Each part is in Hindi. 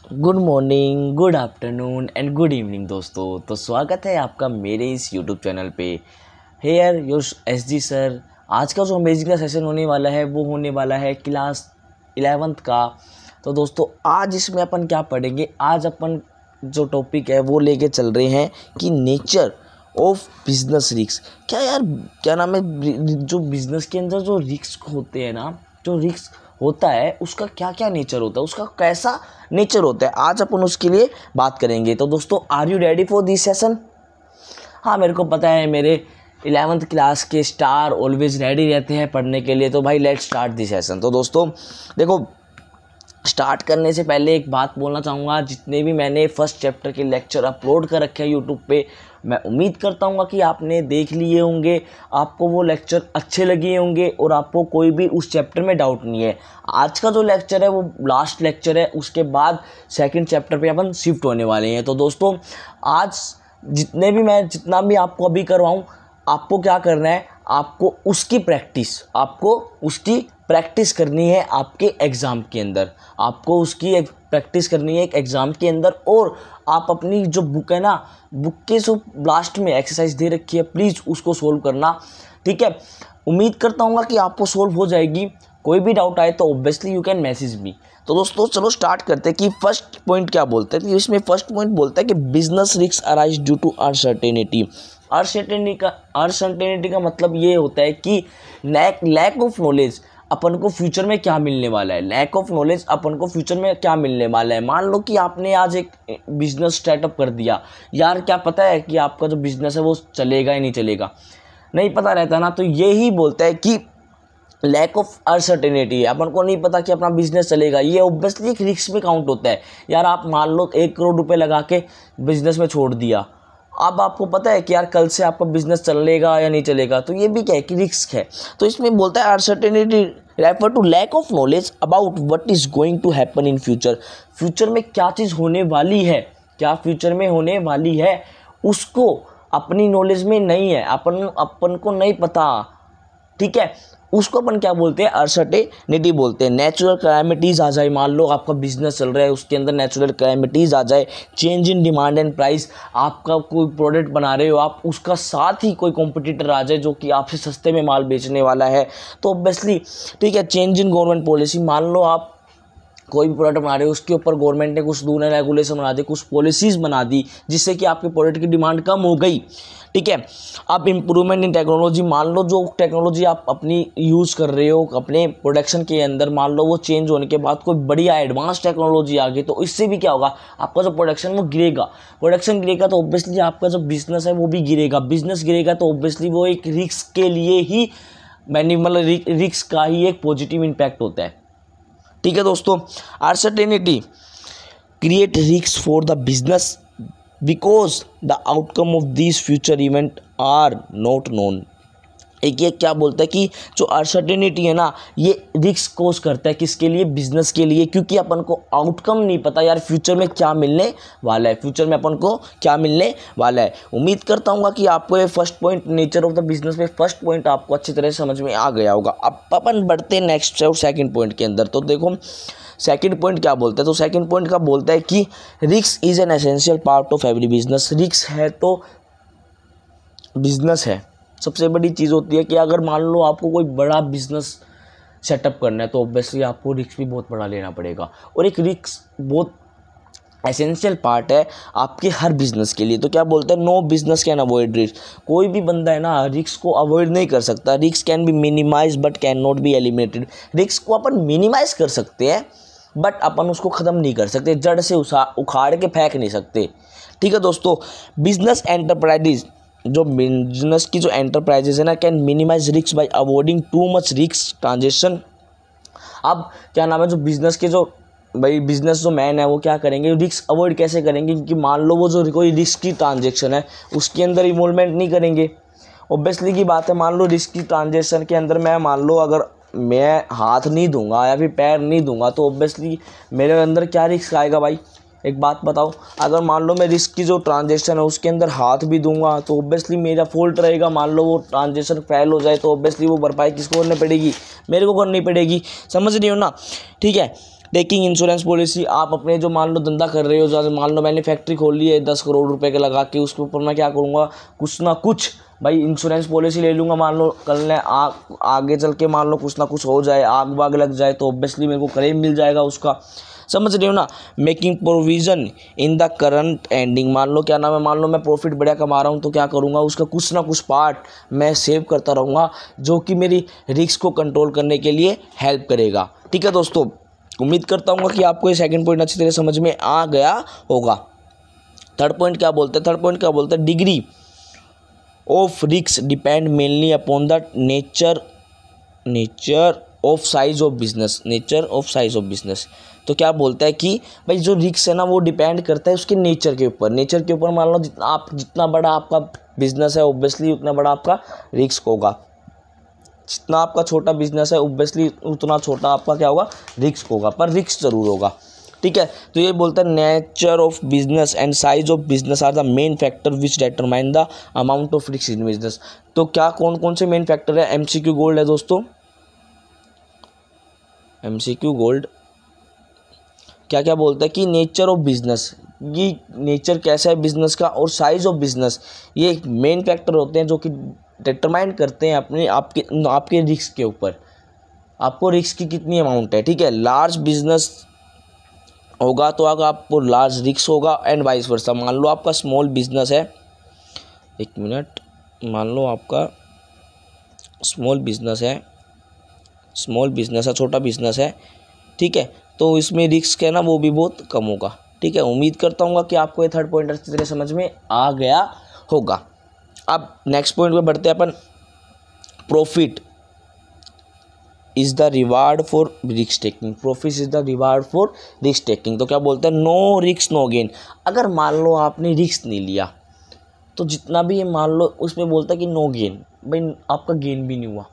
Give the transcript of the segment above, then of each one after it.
Good morning, good afternoon and good evening दोस्तों। तो स्वागत है आपका मेरे इस यूट्यूब चैनल पे। Here your SG sir. आज का जो अमेजिंग का सेशन होने वाला है वो होने वाला है क्लास 11th का। तो दोस्तों आज इसमें अपन क्या पढ़ेंगे, आज अपन जो टॉपिक है वो लेके चल रहे हैं कि नेचर ऑफ बिजनेस रिस्क। क्या यार, क्या नाम है, जो बिजनेस के अंदर जो रिस्क होते हैं ना, जो रिस्क होता है उसका क्या क्या नेचर होता है, उसका कैसा नेचर होता है, आज अपन उसके लिए बात करेंगे। तो दोस्तों are you ready for this session? हाँ, मेरे को पता है मेरे 11th क्लास के स्टार ऑलवेज रेडी रहते हैं पढ़ने के लिए। तो भाई लेट्स स्टार्ट दिस सेशन। तो दोस्तों देखो, स्टार्ट करने से पहले एक बात बोलना चाहूँगा, जितने भी मैंने फर्स्ट चैप्टर के लेक्चर अपलोड कर रखे हैं यूट्यूब पे, मैं उम्मीद करता हूँ कि आपने देख लिए होंगे, आपको वो लेक्चर अच्छे लगे होंगे और आपको कोई भी उस चैप्टर में डाउट नहीं है। आज का जो लेक्चर है वो लास्ट लेक्चर है, उसके बाद सेकंड चैप्टर पे अपन शिफ्ट होने वाले हैं। तो दोस्तों आज जितना भी आपको अभी करवाऊँ, आपको क्या करना है, आपको उसकी प्रैक्टिस करनी है आपके एग्ज़ाम के अंदर। आपको उसकी एक प्रैक्टिस करनी है एक एग्ज़ाम के अंदर। और आप अपनी जो बुक है ना, बुक के जो लास्ट में एक्सरसाइज दे रखी है, प्लीज़ उसको सोल्व करना, ठीक है। उम्मीद करता हूँ कि आपको सोल्व हो जाएगी। कोई भी डाउट आए तो obviously you can message me. तो दोस्तों चलो स्टार्ट करते हैं कि फर्स्ट पॉइंट क्या बोलते हैं। तो इसमें फर्स्ट पॉइंट बोलता है कि business risk arise due to uncertainty. Uncertainty का मतलब ये होता है कि लैक ऑफ नॉलेज अपन को फ्यूचर में क्या मिलने वाला है। लैक ऑफ नॉलेज अपन को फ्यूचर में क्या मिलने वाला है। मान लो कि आपने आज एक बिजनेस स्टार्टअप कर दिया, यार क्या पता है कि आपका जो बिजनेस है वो चलेगा या नहीं चलेगा, नहीं पता रहता ना। तो यही बोलता है कि लैक ऑफ अनसर्टेनिटी है, अपन को नहीं पता कि अपना बिजनेस चलेगा। ये ऑब्वियसली एक रिस्क में काउंट होता है। यार आप मान लो 1 करोड़ रुपए लगा के बिजनेस में छोड़ दिया, अब आपको पता है कि यार कल से आपका बिजनेस चलेगा या नहीं चलेगा, तो ये भी क्या है कि रिस्क है। तो इसमें बोलता है uncertainty refer to lack of knowledge about what is going to happen in future. Future में क्या चीज़ होने वाली है, क्या फ्यूचर में होने वाली है, उसको अपनी नॉलेज में नहीं है, अपन को नहीं पता, ठीक है। उसको अपन क्या बोलते हैं, अनसर्टेनिटी बोलते हैं। नेचुरल कैलामिटीज़ आ जाए, मान लो आपका बिजनेस चल रहा है, उसके अंदर नेचुरल कैलामिटीज़ आ जाए, change in demand and price, आपका कोई प्रोडक्ट बना रहे हो आप, उसका साथ ही कोई कॉम्पिटिटर आ जाए जो कि आपसे सस्ते में माल बेचने वाला है, तो ऑब्वियसली ठीक है। चेंज इन गवर्नमेंट पॉलिसी, मान लो आप कोई भी प्रोडक्ट बना रहे हो, उसके ऊपर गवर्नमेंट ने कुछ दूसरे रेगुलेशन बना दी, कुछ पॉलिसीज़ बना दी, जिससे कि आपके प्रोडक्ट की डिमांड कम हो गई, ठीक है। अब इम्प्रूवमेंट इन टेक्नोलॉजी, मान लो जो टेक्नोलॉजी आप अपनी यूज़ कर रहे हो अपने प्रोडक्शन के अंदर, मान लो वो चेंज होने के बाद कोई बढ़िया एडवांस टेक्नोलॉजी आ गई, तो इससे भी क्या होगा, आपका जो प्रोडक्शन वो गिरेगा। प्रोडक्शन गिरेगा तो ऑब्वियसली आपका जो बिजनेस है वो भी गिरेगा। बिजनेस गिरेगा तो ऑब्वियसली वो एक रिस्क के लिए ही, मतलब रिस्क का ही एक पॉजिटिव इम्पैक्ट होता है, ठीक है दोस्तों। Uncertainty create risk for the business because the outcome of this future event are not known. एक ये क्या बोलता है कि जो अनसर्टेनिटी है ना, ये रिस्क कोज करता है किसके लिए, बिजनेस के लिए, क्योंकि अपन को आउटकम नहीं पता यार फ्यूचर में क्या मिलने वाला है, फ्यूचर में अपन को क्या मिलने वाला है। उम्मीद करता हूँ कि आपको ये first point nature of the business में फर्स्ट पॉइंट आपको अच्छी तरह समझ में आ गया होगा। अब अपन बढ़ते हैं नेक्स्ट और सेकंड पॉइंट के अंदर। तो देखो सेकंड पॉइंट क्या बोलता है। तो सेकंड पॉइंट का बोलता है कि risk is an essential part of every business. Risk है तो बिजनेस है, सबसे बड़ी चीज़ होती है कि अगर मान लो आपको कोई बड़ा बिजनेस सेटअप करना है तो ऑब्वियसली आपको रिस्क भी बहुत बड़ा लेना पड़ेगा, और एक रिस्क बहुत एसेंशियल पार्ट है आपके हर बिजनेस के लिए। तो क्या बोलते हैं, no business can avoid risk. कोई भी बंदा है ना रिस्क को अवॉइड नहीं कर सकता। Risk can be minimise but can not be eliminated. Risk को अपन मिनिमाइज कर सकते हैं बट अपन उसको ख़त्म नहीं कर सकते, जड़ से उखाड़ के फेंक नहीं सकते, ठीक है दोस्तों। बिजनेस एंटरप्राइजेज, जो बिजनेस की जो एंटरप्राइजेज है ना, can minimise risk by avoiding too much risk transaction. अब क्या नाम है, जो बिजनेस के जो भाई बिजनेस जो मैन है वो क्या करेंगे, रिस्क अवॉइड कैसे करेंगे, क्योंकि मान लो वो जो कोई रिस्क की ट्रांजेक्शन है उसके अंदर इन्वॉल्वमेंट नहीं करेंगे। ऑब्वियसली की बात है, मान लो रिस्क की ट्रांजेक्शन के अंदर मैं मान लो अगर मैं हाथ नहीं दूंगा या फिर पैर नहीं दूंगा तो ऑब्वियसली मेरे अंदर क्या रिस्क आएगा भाई, एक बात बताओ। अगर मान लो मैं रिस्क की जो ट्रांजेक्शन है उसके अंदर हाथ भी दूंगा तो ऑब्वियसली मेरा फॉल्ट रहेगा। मान लो वो ट्रांजेक्शन फेल हो जाए तो ऑब्वियसली वो भरपाई किसको करनी पड़ेगी, मेरे को करनी पड़ेगी, समझ रही हो ना, ठीक है। टेकिंग इंश्योरेंस पॉलिसी, आप अपने जो मान लो धंधा कर रहे हो, जैसे मान लो मैंने फैक्ट्री खोल ली है 10 करोड़ रुपए के लगा के, उसके ऊपर मैं क्या करूँगा, कुछ ना कुछ भाई इंश्योरेंस पॉलिसी ले लूँगा। मान लो कल ने आगे चल के मान लो कुछ ना कुछ हो जाए, आग वाग लग जाए, तो ऑब्वियसली मेरे को क्लेम मिल जाएगा उसका। समझ रहे हो ना। Making provision in the current ending, मान लो क्या नाम है, मान लो मैं प्रॉफिट बढ़िया कमा रहा हूँ, तो क्या करूँगा, उसका कुछ ना कुछ पार्ट मैं सेव करता रहूँगा, जो कि मेरी रिस्क को कंट्रोल करने के लिए हेल्प करेगा। ठीक है दोस्तों, उम्मीद करता हूँ कि आपको ये सेकंड पॉइंट अच्छी तरह समझ में आ गया होगा। थर्ड पॉइंट क्या बोलते हैं, degree of risk depend mainly upon the nature of size of business. तो क्या बोलता है कि भाई जो रिस्क है ना, वो डिपेंड करता है उसके नेचर के ऊपर। मान लो जितना बड़ा आपका बिजनेस है, ऑब्वियसली उतना बड़ा आपका रिस्क होगा। जितना आपका छोटा बिजनेस है, ऑब्वियसली उतना छोटा आपका क्या होगा, रिस्क होगा, पर रिस्क जरूर होगा। ठीक है, तो ये बोलता है nature of business and size of business are the main factor which determine the amount of risk in business. तो क्या कौन कौन से मेन फैक्टर है, एमसीक्यू गोल्ड है दोस्तों, एमसीक्यू गोल्ड क्या क्या बोलता है कि नेचर ऑफ बिजनेस, ये नेचर कैसा है बिजनेस का, और साइज ऑफ बिजनेस, ये मेन फैक्टर होते हैं जो कि डिटरमाइन करते हैं आपके रिस्क के ऊपर, आपको रिस्क की कितनी अमाउंट है। ठीक है, लार्ज बिजनेस होगा तो अगर आपको लार्ज रिस्क होगा, एंड वाइस वर्सा। मान लो आपका स्मॉल बिजनेस है, एक मिनट, मान लो आपका स्मॉल बिजनेस है, छोटा बिजनेस है, ठीक है, तो इसमें रिस्क है ना वो भी बहुत कम होगा। ठीक है, उम्मीद करता हूँ कि आपको ये थर्ड पॉइंट अच्छी तरह समझ में आ गया होगा। अब नेक्स्ट पॉइंट पे बढ़ते हैं अपन, profit is the reward for risk taking. तो क्या बोलते हैं, नो रिस्क नो गेन। अगर मान लो आपने रिस्क नहीं लिया, तो जितना भी मान लो उसमें बोलता है कि नो गेन, भाई आपका गेन भी नहीं हुआ।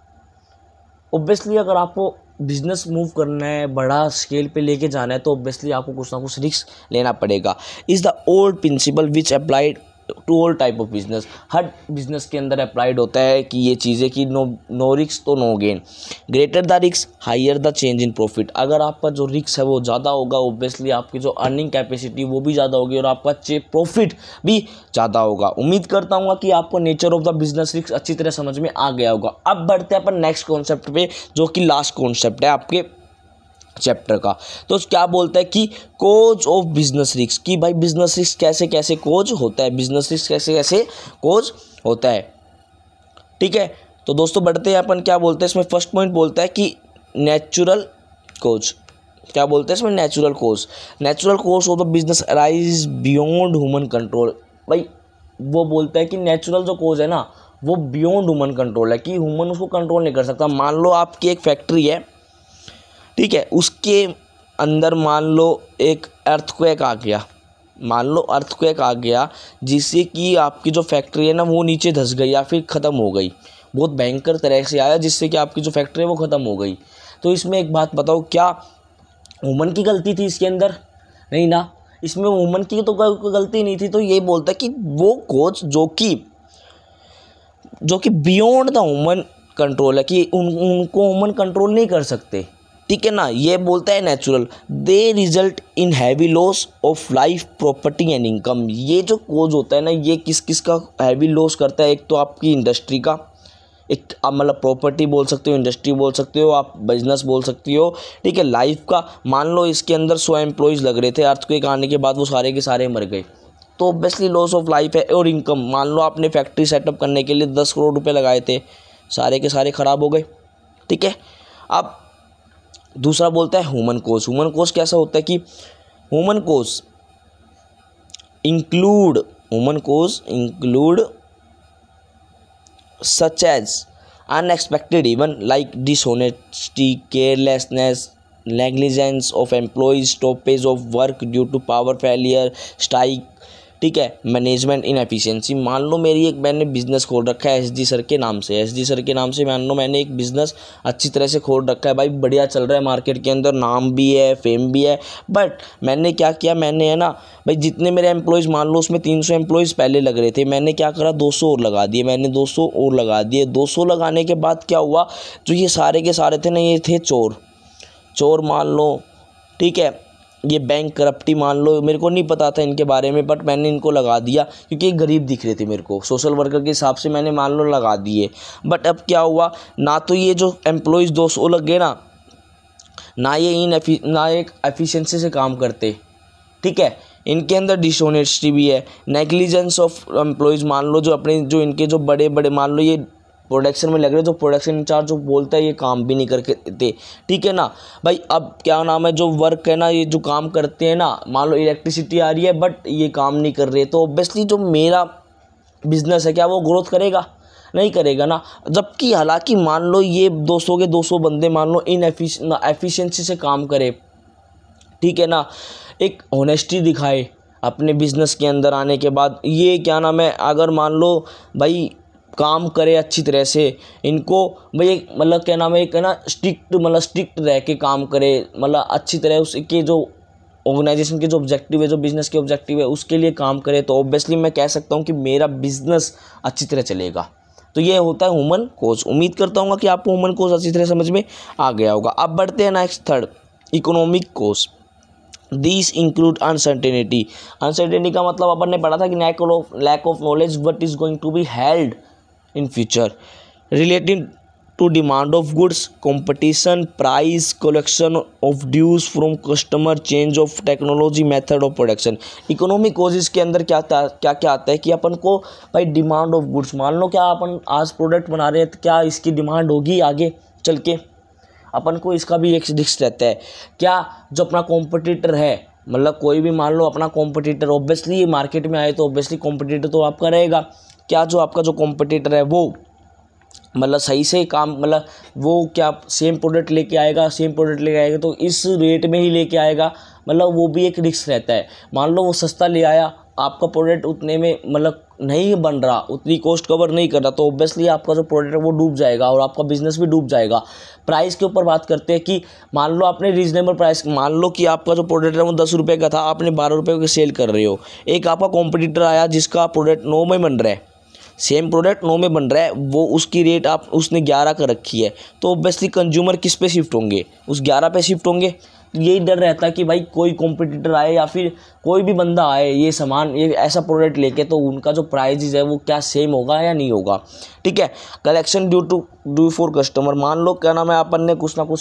ऑब्वियसली अगर आपको बिजनेस मूव करना है, बड़ा स्केल पे लेके जाना है, तो ऑब्वियसली आपको कुछ ना कुछ रिस्क लेना पड़ेगा। Is the old principle which applied to all type of business. हर बिजनेस के अंदर अप्लाइड होता है कि ये चीज़ें कि नो रिस्क तो no gain. Greater the risk higher the change in profit. अगर आपका जो रिस्क है वो ज़्यादा होगा, ऑब्वियसली आपकी जो अर्निंग कैपेसिटी वो भी ज़्यादा होगी, और आपका प्रॉफिट भी ज़्यादा होगा। उम्मीद करता हूँ कि आपको nature of the business risk अच्छी तरह समझ में आ गया होगा। अब बढ़ते हैं अपन नेक्स्ट कॉन्सेप्ट पे, जो कि लास्ट कॉन्सेप्ट है आपके चैप्टर का। तो क्या बोलता है कि कोज ऑफ बिजनेस रिस्क, कि भाई बिजनेस रिस्क कैसे कैसे कोज होता है, ठीक है। तो दोस्तों बढ़ते हैं अपन, क्या बोलते हैं इसमें, फर्स्ट पॉइंट बोलता है कि नेचुरल कोज। क्या बोलते हैं इसमें, natural cause of the business arise beyond human control. भाई वो बोलता है कि नेचुरल जो कोज है ना, वो बियॉन्ड ह्यूमन कंट्रोल है, कि ह्यूमन उसको कंट्रोल नहीं कर सकता। मान लो आपकी एक फैक्ट्री है, ठीक है, उसके अंदर मान लो एक अर्थक्वेक आ गया, जिससे कि आपकी जो फैक्ट्री है ना वो नीचे धंस गई या फिर ख़त्म हो गई। बहुत भयंकर तरह से आया, जिससे कि आपकी जो फैक्ट्री है वो ख़त्म हो गई। तो इसमें एक बात बताओ, क्या ह्यूमन की गलती थी इसके अंदर? नहीं ना, इसमें ह्यूमन की तो गलती नहीं थी। तो ये बोलता है कि वो कोच जो कि बियॉन्ड द ह्यूमन कंट्रोल है, कि उनको ह्यूमन कंट्रोल नहीं कर सकते। ठीक है ना, ये बोलता है natural, they result in heavy loss of life, property and income. ये जो कोज होता है ना, ये किस का हैवी लॉस करता है? एक तो आपकी इंडस्ट्री का, एक आप मतलब प्रॉपर्टी बोल सकते हो, इंडस्ट्री बोल सकते हो, आप बिजनेस बोल सकती हो, ठीक है। लाइफ का, मान लो इसके अंदर 100 एम्प्लॉयज़ लग रहे थे, अर्थक्वेक आने के बाद वो सारे के सारे मर गए, तो ऑब्वियसली लॉस ऑफ लाइफ है। और इनकम, मान लो आपने फैक्ट्री सेटअप करने के लिए 10 करोड़ रुपये लगाए थे, सारे के सारे ख़राब हो गए, ठीक है। अब दूसरा बोलता है ह्यूमन कोज कैसा होता है कि human cause include such as unexpected even like dishonesty, carelessness, negligence of employees, stoppage of work due to power failure, strike, ठीक है, मैनेजमेंट इनएफिशिएंसी। मान लो मैंने बिज़नेस खोल रखा है एसडी सर के नाम से, मान लो मैंने एक बिज़नेस अच्छी तरह से खोल रखा है, भाई बढ़िया चल रहा है, मार्केट के अंदर नाम भी है, फेम भी है। बट मैंने क्या किया, मैंने है ना भाई, जितने मेरे एम्प्लॉयज़, मान लो उसमें 300 एम्प्लॉयज़ पहले लग रहे थे, मैंने क्या करा, 200 और लगा दिए, 200 लगाने के बाद क्या हुआ, जो ये सारे के सारे थे ना, ये थे चोर। मान लो ठीक है। ये बैंक करप्टी मान लो, मेरे को नहीं पता था इनके बारे में, बट मैंने इनको लगा दिया क्योंकि ये गरीब दिख रहे थे मेरे को, सोशल वर्कर के हिसाब से मैंने मान लो लगा दिए। बट अब क्या हुआ, ना तो ये जो एम्प्लॉयज़ 200 लग गए ना ये ना एक एफिशिएंसी से काम करते, ठीक है। इनके अंदर डिसऑनेस्टी भी है, नेग्लिजेंस ऑफ एम्प्लॉयज़ मान लो, जो अपने जो इनके जो बड़े बड़े मान लो ये प्रोडक्शन में लग रहे, जो प्रोडक्शन इंचार्ज जो बोलता है ये काम भी नहीं करके देते, ठीक है ना भाई। अब क्या नाम है, जो वर्क है ना, ये जो काम करते हैं ना, मान लो इलेक्ट्रिसिटी आ रही है बट ये काम नहीं कर रहे, तो ऑब्वियसली जो मेरा बिजनेस है क्या वो ग्रोथ करेगा, नहीं करेगा ना। जबकि हालांकि मान लो ये 200 के 200 बंदे मान लो एफिशिएंसी से काम करे, ठीक है ना, एक ऑनेस्टी दिखाए अपने बिजनेस के अंदर आने के बाद, ये क्या नाम है, अगर मान लो भाई काम करे अच्छी तरह से, इनको भाई एक मतलब क्या नाम है, एक है ना स्ट्रिक्ट रह के काम करे, मतलब अच्छी तरह उसके जो ऑर्गेनाइजेशन के जो ऑब्जेक्टिव है, जो बिज़नेस के ऑब्जेक्टिव है उसके लिए काम करे, तो ऑब्वियसली मैं कह सकता हूँ कि मेरा बिज़नेस अच्छी तरह चलेगा। तो ये होता है ह्यूमन कोज। उम्मीद करता हूँ कि आपको ह्यूमन कोज अच्छी तरह समझ में आ गया होगा। अब बढ़ते हैं next third, economic cause. These include uncertainty. Uncertainty का मतलब अपन ने पढ़ा था कि lack of knowledge what is going to be held in future, relating to demand of goods, competition, price, collection of dues from customer, change of technology, method of production. Economic causes के अंदर क्या क्या आता है कि अपन को भाई डिमांड ऑफ गुड्स, मान लो क्या अपन आज प्रोडक्ट बना रहे हैं तो क्या इसकी डिमांड होगी आगे चल के, अपन को इसका भी एक रिस्क रहता है। क्या जो अपना कॉम्पिटिटर है, मतलब कोई भी मान लो अपना कॉम्पिटिटर, ऑब्वियसली मार्केट में आए तो ऑब्वियसली कॉम्पिटिटर तो आपका रहेगा, क्या जो आपका जो कॉम्पिटिटर है वो मतलब सही से काम, मतलब वो क्या सेम प्रोडक्ट लेके आएगा तो इस रेट में ही लेके आएगा, मतलब वो भी एक रिस्क रहता है। मान लो वो सस्ता ले आया, आपका प्रोडक्ट उतने में मतलब नहीं बन रहा, उतनी कॉस्ट कवर नहीं कर रहा, तो ऑब्वियसली आपका जो प्रोडक्ट है वो डूब जाएगा और आपका बिजनेस भी डूब जाएगा। प्राइस के ऊपर बात करते हैं कि मान लो आपने रीजनेबल प्राइस, मान लो कि आपका जो प्रोडक्ट है वो 10 रुपये का था, आपने 12 रुपये का सेल कर रहे हो। एक आपका कॉम्पिटिटर आया जिसका प्रोडक्ट 9 में बन रहा है, सेम प्रोडक्ट 9 में बन रहा है, वो उसकी रेट उसने 11 का रखी है, तो ऑब्वियसली कंज्यूमर किस पे शिफ्ट होंगे, उस 11 पे शिफ्ट होंगे। यही डर रहता है कि भाई कोई कॉम्पिटिटर आए या फिर कोई भी बंदा आए ये सामान ये ऐसा प्रोडक्ट लेके, तो उनका जो प्राइजेज है वो क्या सेम होगा या नहीं होगा, ठीक है। कलेक्शन ड्यू फॉर कस्टमर, मान लो क्या नाम है अपन ने कुछ ना कुछ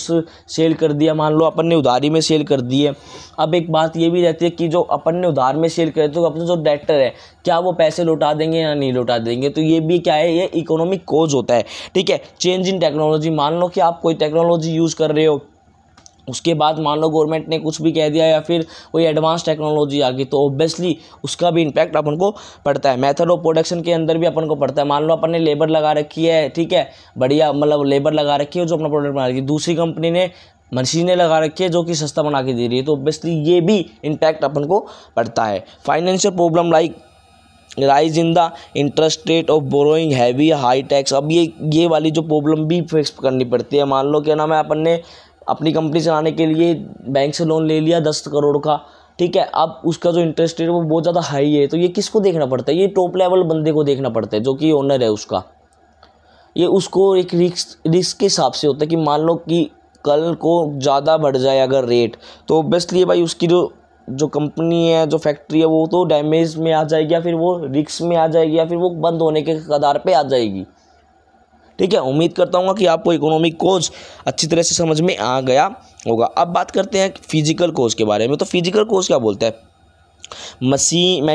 सेल कर दिया, मान लो अपन ने उधारी में सेल कर दी है। अब एक बात ये भी रहती है कि जो अपन ने उधार में सेल करे तो अपने जो डेटर है क्या वो पैसे लौटा देंगे या नहीं लौटा देंगे, तो ये भी क्या है, ये इकोनॉमिक कॉज होता है, ठीक है। चेंज इन टेक्नोलॉजी, मान लो कि आप कोई टेक्नोलॉजी यूज़ कर रहे हो, उसके बाद मान लो गवर्नमेंट ने कुछ भी कह दिया या फिर कोई एडवांस टेक्नोलॉजी आ गई, तो ऑब्वियसली उसका भी इम्पैक्ट अपन को पड़ता है। मेथड ऑफ प्रोडक्शन के अंदर भी अपन को पड़ता है। मान लो अपन ने लेबर लगा रखी है, ठीक है, बढ़िया मतलब लेबर लगा रखी है जो अपना प्रोडक्ट बना रही है, दूसरी कंपनी ने मशीनें लगा रखी है जो कि सस्ता बना के दे रही है, तो ऑब्वियसली ये भी इम्पैक्ट अपन को पड़ता है। Financial problem like rise in the interest rate of borrowing, heavy high tax. अब ये वाली जो प्रॉब्लम भी फेस करनी पड़ती है। मान लो क्या नाम है, अपन ने अपनी कंपनी चलाने के लिए बैंक से लोन ले लिया 10 करोड़ का, ठीक है, अब उसका जो इंटरेस्ट रेट वो बहुत ज़्यादा हाई है, तो ये किसको देखना पड़ता है, ये टॉप लेवल बंदे को देखना पड़ता है जो कि ओनर है उसका। ये उसको एक रिस्क के हिसाब से होता है कि मान लो कि कल को ज़्यादा बढ़ जाए अगर रेट, तो ऑब्वियसली भाई उसकी जो कंपनी है, जो फैक्ट्री है, वो तो डैमेज में आ जाएगी या फिर वो रिस्क में आ जाएगी या फिर वो बंद होने के कगार पे आ जाएगी, ठीक है। उम्मीद करता हूँ कि आपको इकोनॉमिक कोज अच्छी तरह से समझ में आ गया होगा। अब बात करते हैं फिजिकल कोज के बारे में। तो फिजिकल कोज क्या बोलता है, मशीन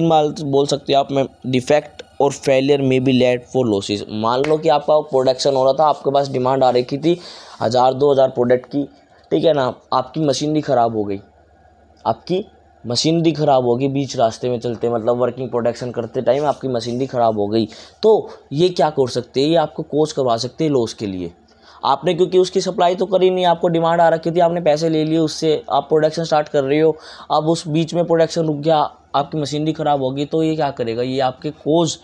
माल बोल सकते हो आप में डिफेक्ट और फेलियर में बी लेड फॉर लॉसेस। मान लो कि आपका प्रोडक्शन हो रहा था, आपके पास डिमांड आ रही थी 1000-2000 प्रोडक्ट की, ठीक है ना, आपकी मशीनरी ख़राब हो गई, आपकी मशीनरी ख़राब होगी बीच रास्ते में चलते, मतलब वर्किंग प्रोडक्शन करते टाइम आपकी मशीनरी ख़राब हो गई, तो ये क्या कर सकते हैं, ये आपको कोज करवा सकते हैं लॉस के लिए। आपने क्योंकि उसकी सप्लाई तो करी नहीं, आपको डिमांड आ रखी थी, आपने पैसे ले लिए उससे, आप प्रोडक्शन स्टार्ट कर रहे हो, अब उस बीच में प्रोडक्शन रुक गया, आपकी मशीनरी ख़राब होगी, तो ये क्या करेगा, ये आपके कोज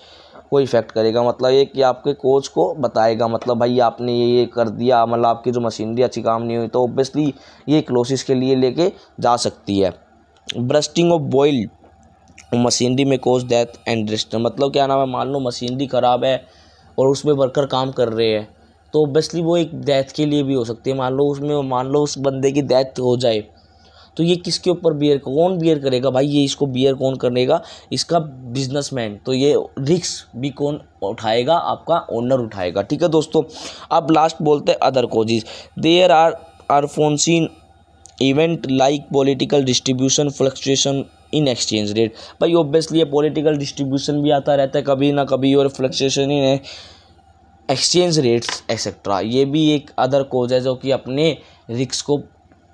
को इफेक्ट करेगा। मतलब ये कि आपके कोच को बताएगा, मतलब भाई आपने ये कर दिया, मतलब आपकी जो मशीनरी अच्छी काम नहीं हुई, तो ऑब्वियसली ये क्लोसिस के लिए लेके जा सकती है। ब्रस्टिंग ऑफ बॉइल मशीनरी में कोज डेथ एंड डिस्ट्रक्शन। मतलब क्या नाम है, मान लो मशीनरी ख़राब है और उसमें वर्कर काम कर रहे हैं, तो ऑब्वियसली वो एक डेथ के लिए भी हो सकती है। मान लो उस बंदे की डेथ हो जाए तो ये किसके ऊपर कौन बियर करेगा भाई? ये इसको बियर कौन करेगा? इसका बिजनेसमैन। तो ये रिस्क भी कौन उठाएगा? आपका ओनर उठाएगा। ठीक है दोस्तों, अब लास्ट बोलते हैं other causes. There are unforeseen event like political distribution fluctuation in exchange rate. भाई ऑब्वियसली ये पॉलिटिकल डिस्ट्रीब्यूशन भी आता रहता है कभी ना कभी, और fluctuation in exchange rates etcetera, ये भी एक अदर कोज है जो कि अपने रिस्क को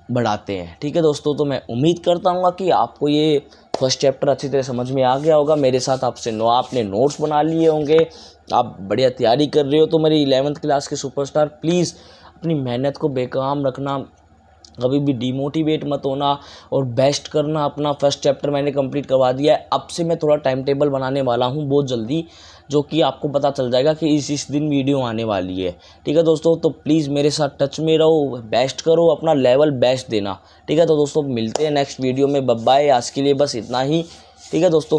बढ़ाते हैं। ठीक है दोस्तों, तो मैं उम्मीद करता हूँ कि आपको ये फर्स्ट चैप्टर अच्छी तरह समझ में आ गया होगा। मेरे साथ आपने नोट्स बना लिए होंगे, आप बढ़िया तैयारी कर रहे हो। तो मेरी 11th क्लास के सुपरस्टार, प्लीज़ अपनी मेहनत को बेकाम रखना, कभी भी डिमोटिवेट मत होना और बेस्ट करना अपना। फर्स्ट चैप्टर मैंने कंप्लीट करवा दिया है। अब से मैं थोड़ा टाइम टेबल बनाने वाला हूँ बहुत जल्दी, जो कि आपको पता चल जाएगा कि इस दिन वीडियो आने वाली है। ठीक है दोस्तों, तो प्लीज़ मेरे साथ टच में रहो, बेस्ट करो, अपना लेवल बेस्ट देना। ठीक है, तो दोस्तों मिलते हैं नेक्स्ट वीडियो में। बाय बाय, आज के लिए बस इतना ही। ठीक है दोस्तों।